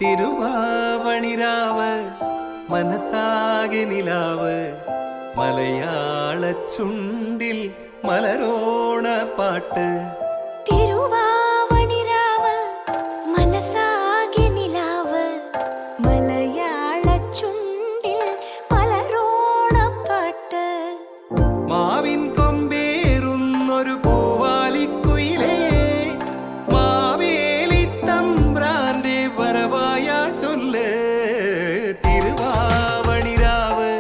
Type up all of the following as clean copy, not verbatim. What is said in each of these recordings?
തിരുവാവണിരാവ് മനസാകെ നിലാവ് മലയാള ചുണ്ടിൽ മലരോണ പാട്ട്. തിരുവാവണിരാവ് മനസാകെ നിലാവ് മലയാള ചുണ്ടിൽ മലരോണ പാട്ട്. മാവിൻ കൊമ്പേറുന്നൊരു പൂവാലിക്കുയിലേ മാവേലി തമ്പ്രാന്റെ വരവായ ചൊല്ല്. തിരുവാവണിരാവ്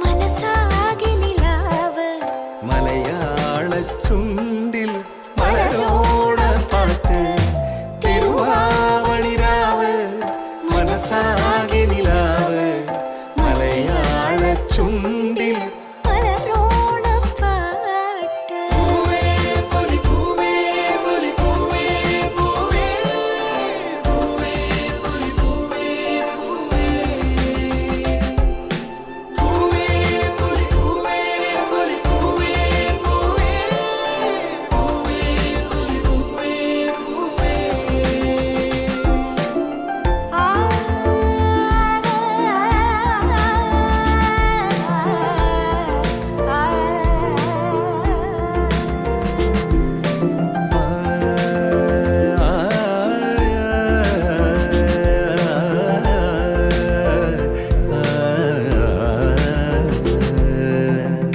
മനസാകെ നിലാവ് മലയാള ചുണ്ടിൽ മലരോണ പാട്ട്. തിരുവാവണിരാവ് മനസാകെ നിലാവ് മലയാള ചുണ്ടിൽ മലരോണ പാട്ട്.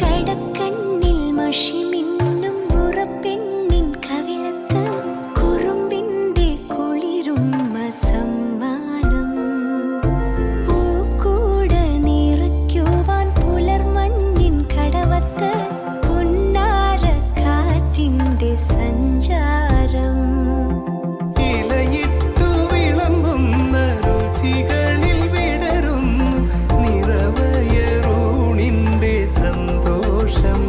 കടക്കണ്ണിൽ മഷിമിന്നും മുറപ്പെണ്ണിൻ കവിളത്ത് കുറുമ്പിന്റെ കുളിരുമ്മ സമ്മാനം. പൂക്കൂട നിറയ്ക്കുവാൻ പുലർമഞ്ഞിൻ കടവത്ത് പുന്നാര കാറ്റിന്റെ സഞ്ചാരം. ഇലയിട്ടു വിളമ്പുന്ന രുചികളിൽ വിടരുന്നു നിറവയറൂണിന്റെ സന്തോഷം.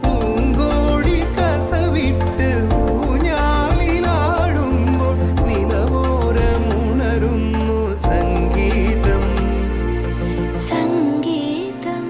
പൂങ്കോടി കസവിട്ട് ഊഞ്ഞാലിലാടുമ്പോൾ നിലവോരമുണരുന്നു സംഗീതം. സംഗീതം.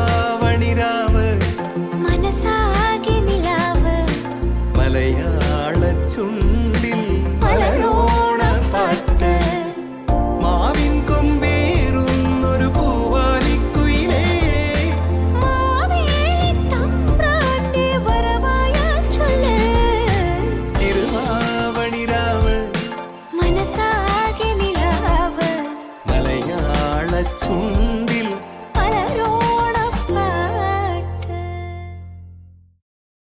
തിരുവാവണിരാവ് മനസാകെ നിലാവ് മലയാള ചുണ്ടിൽ മലരോണ പാട്ട്. മാവിൻ കൊമ്പേറുന്നൊരു പൂവാലിക്കുയിലേ മാവേലി തമ്പ്രാന്റെ വരവായ ചൊല്ല്. തിരുവാവണിരാവ് മനസാകെ നിലാവ് മലയാള ചുണ്ടിൽ